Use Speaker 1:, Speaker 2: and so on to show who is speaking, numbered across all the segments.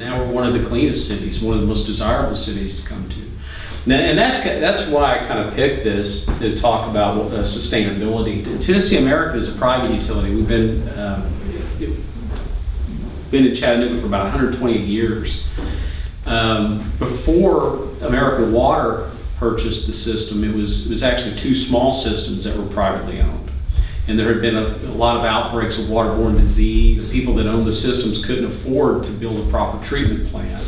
Speaker 1: Now we're one of the cleanest cities, one of the most desirable cities to come to. And that's why I kind of picked this to talk about sustainability. Tennessee American is a private utility. We've been in Chattanooga for about 120 years. Before American Water purchased the system, it was actually two small systems that were privately owned. And there had been a lot of outbreaks of waterborne disease. People that owned the systems couldn't afford to build a proper treatment plant.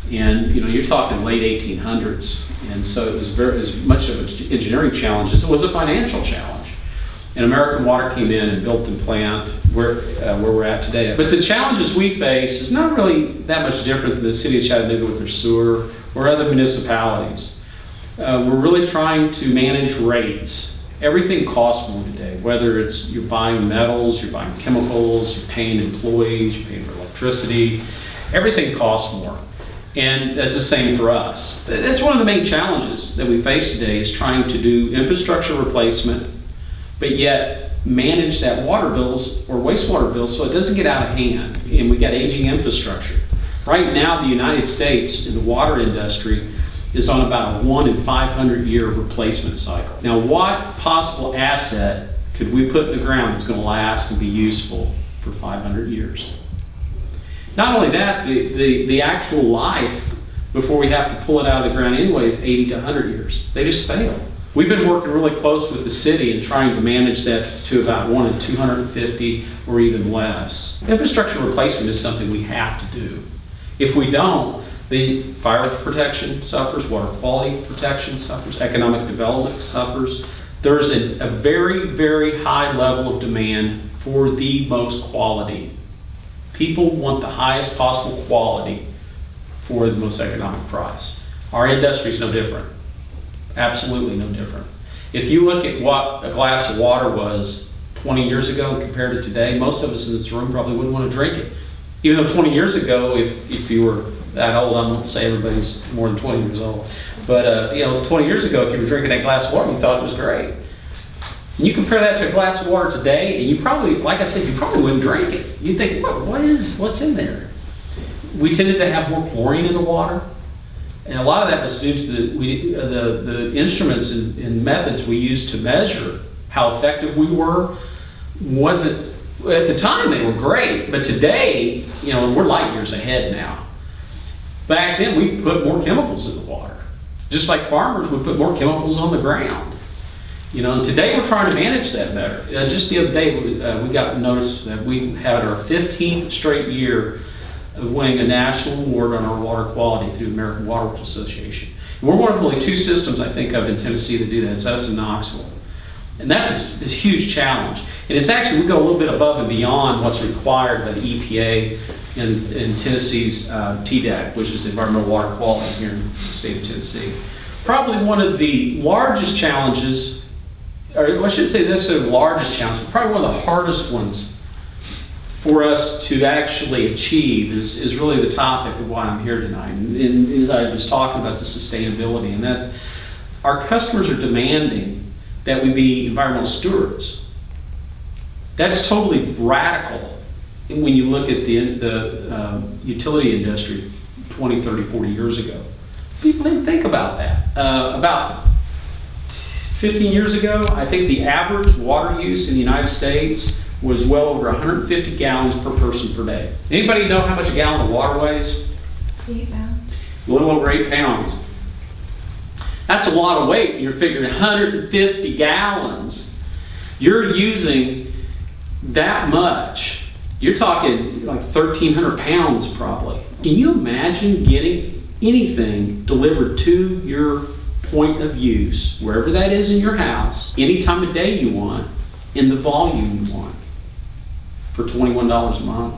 Speaker 1: And you're talking late 1800s. And so it was as much of an engineering challenge as it was a financial challenge. And American Water came in and built the plant where we're at today. But the challenges we face is not really that much different than the city of Chattanooga with their sewer or other municipalities. We're really trying to manage rates. Everything costs more today, whether it's you're buying metals, you're buying chemicals, you're paying employees, you're paying for electricity. Everything costs more. And that's the same for us. That's one of the main challenges that we face today, is trying to do infrastructure replacement, but yet manage that water bills or wastewater bills so it doesn't get out of hand. And we got aging infrastructure. Right now, the United States in the water industry is on about a 1 in 500 year replacement cycle. Now, what possible asset could we put in the ground that's going to last and be useful for 500 years? Not only that, the actual life before we have to pull it out of the ground anyway is 80 to 100 years. They just fail. We've been working really close with the city and trying to manage that to about 1 in 250 or even less. Infrastructure replacement is something we have to do. If we don't, the fire protection suffers, water quality protection suffers, economic development suffers. There's a very, very high level of demand for the most quality. People want the highest possible quality for the most economic price. Our industry is no different. Absolutely no different. If you look at what a glass of water was 20 years ago compared to today, most of us in this room probably wouldn't want to drink it. Even though 20 years ago, if you were that old, I won't say everybody's more than 20 years old, but 20 years ago, if you were drinking that glass of water, you thought it was great. And you compare that to a glass of water today, and you probably, like I said, you probably wouldn't drink it. You'd think, what's in there? We tended to have more chlorine in the water, and a lot of that was due to the instruments and methods we used to measure how effective we were. Wasn't at the time they were great, but today, we're light years ahead now. Back then, we put more chemicals in the water, just like farmers would put more chemicals on the ground. And today we're trying to manage that better. Just the other day, we got notice that we had our 15th straight year of winning a national award on our water quality through the American Water Works Association. And we're one of only two systems I think of in Tennessee that do that. It's us in Knoxville. And that's this huge challenge. And it's actually, we go a little bit above and beyond what's required by the EPA and Tennessee's TDEC, which is the Environmental Water Quality here in the state of Tennessee. Probably one of the largest challenges, or I shouldn't say necessarily the largest challenge, but probably one of the hardest ones for us to actually achieve is really the topic of why I'm here tonight. And as I was talking about the sustainability, and that our customers are demanding that we be environmental stewards. That's totally radical when you look at the utility industry 20, 30, 40 years ago. People didn't think about that. About 15 years ago, I think the average water use in the United States was well over 150 gallons per person per day. Anybody know how much a gallon of water weighs?
Speaker 2: 8 pounds.
Speaker 1: A little over 8 pounds. That's a lot of weight when you're figuring 150 gallons. You're using that much. You're talking like 1,300 pounds probably. Can you imagine getting anything delivered to your point of use, wherever that is in your house, any time of day you want, in the volume you want, for $21 a month?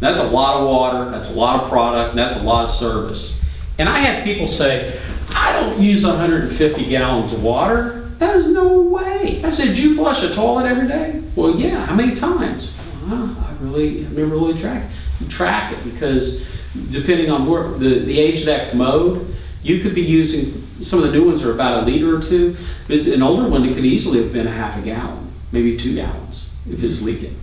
Speaker 1: That's a lot of water, that's a lot of product, and that's a lot of service. And I had people say, I don't use 150 gallons of water. There's no way. I said, you flush a toilet every day? Well, yeah. How many times? Well, I've never really tracked it, because depending on the age of that commode, you could be using, some of the new ones are about a liter or two. An older one, it could easily have been a half a gallon, maybe 2 gallons if it was leaking.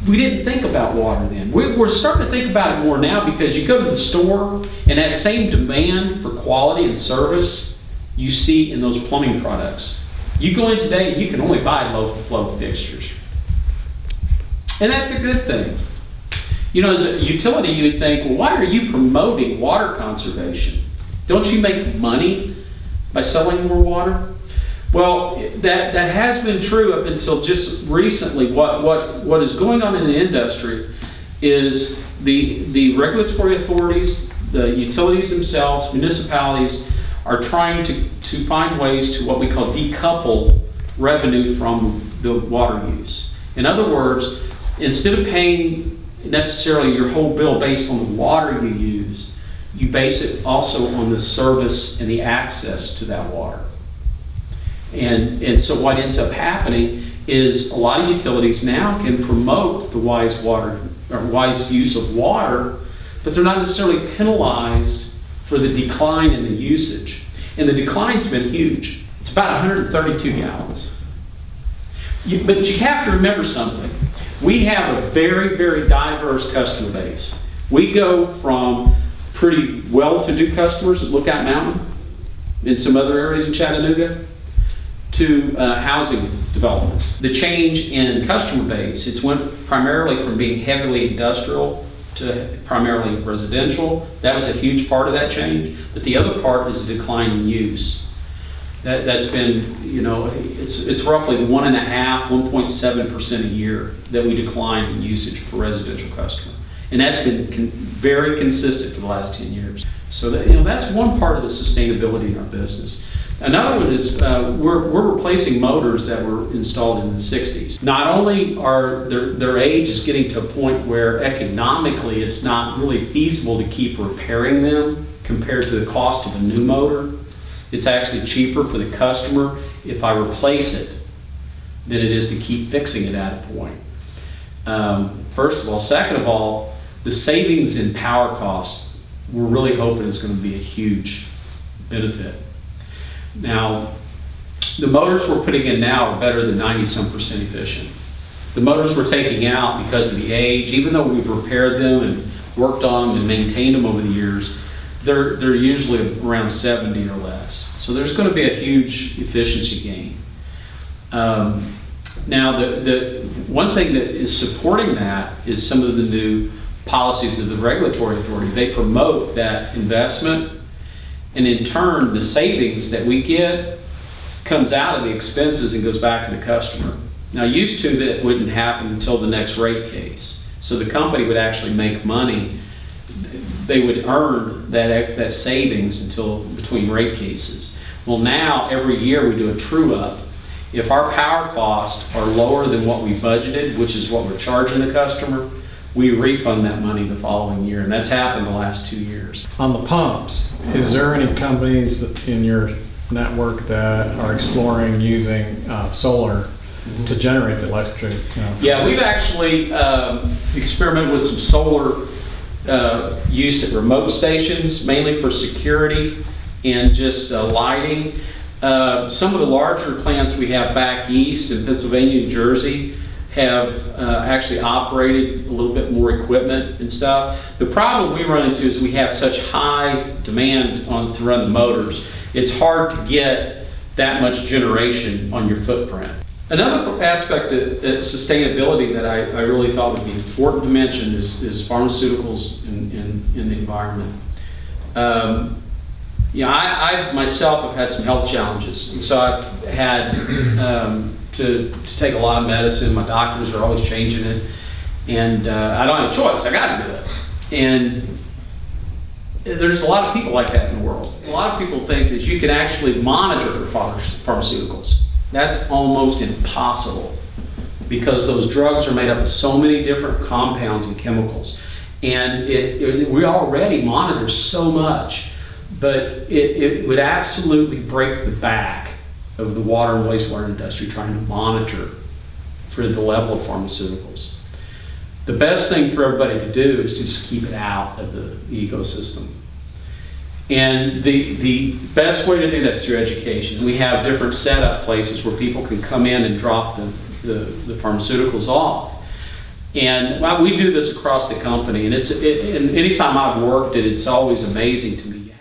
Speaker 1: we didn't think about water then. We're starting to think about it more now, because you go to the store and that same demand for quality and service you see in those plumbing products. You go in today and you can only buy low flow fixtures. And that's a good thing. You know, as a utility, you would think, well, why are you promoting water conservation? Don't you make money by selling more water? Well, that has been true up until just recently. What is going on in the industry is the regulatory authorities, the utilities themselves, municipalities, are trying to find ways to what we call decouple revenue from the water use. In other words, instead of paying necessarily your whole bill based on the water you use, you base it also on the service and the access to that water. And so what ends up happening is a lot of utilities now can promote the wise use of water, but they're not necessarily penalized for the decline in the usage. And the decline's been huge. It's about 132 gallons. But you have to remember something. We have a very, very diverse customer base. We go from pretty well-to-do customers at Lookout Mountain and some other areas in Chattanooga to housing developments. The change in customer base, it's went primarily from being heavily industrial to primarily residential. That was a huge part of that change. But the other part is the decline in use. That's been, you know, it's roughly 1.7% a year that we decline in usage per residential customer. And that's been very consistent for the last 10 years. So that, you know, that's one part of the sustainability in our business. Another one is we're replacing motors that were installed in the 60s. Not only are their age is getting to a point where economically it's not really feasible to keep repairing them compared to the cost of a new motor. It's actually cheaper for the customer if I replace it than it is to keep fixing it at a point. First of all. Second of all, the savings in power costs, we're really hoping is going to be a huge benefit. Now, the motors we're putting in now are better than 90-some% efficient. The motors we're taking out because of the age, even though we've repaired them and worked on them and maintained them over the years, they're usually around 70 or less. So there's going to be a huge efficiency gain. Now, the one thing that is supporting that is some of the new policies of the regulatory authority. They promote that investment, and in turn, the savings that we get comes out of the expenses and goes back to the customer. Now, used to that wouldn't happen until the next rate case. So the company would actually make money. They would earn that savings until between rate cases. Well, now every year we do a true up. If our power costs are lower than what we budgeted, which is what we're charging the customer, we refund that money the following year, and that's happened the last 2 years.
Speaker 2: On the pumps, is there any companies in your network that are exploring using solar to generate the electric?
Speaker 1: Yeah, we've actually experimented with some solar use at remote stations, mainly for security and just lighting. Some of the larger plants we have back east in Pennsylvania, New Jersey, have actually operated a little bit more equipment and stuff. The problem we run into is we have such high demand to run the motors, it's hard to get that much generation on your footprint. Another aspect of sustainability that I really thought would be important to mention is pharmaceuticals in the environment. I myself have had some health challenges, and so I've had to take a lot of medicine. My doctors are always changing it, and I don't have a choice. I got to do it. And there's a lot of people like that in the world. A lot of people think that you can actually monitor for pharmaceuticals. That's almost impossible because those drugs are made up of so many different compounds and chemicals, and we already monitor so much, but it would absolutely break the back of the water and wastewater industry trying to monitor for the level of pharmaceuticals. The best thing for everybody to do is to just keep it out of the ecosystem. And the best way to do that is through education. We have different setup places where people can come in and drop the pharmaceuticals off. And well, we do this across the company, and and anytime I've worked it, it's always amazing to me.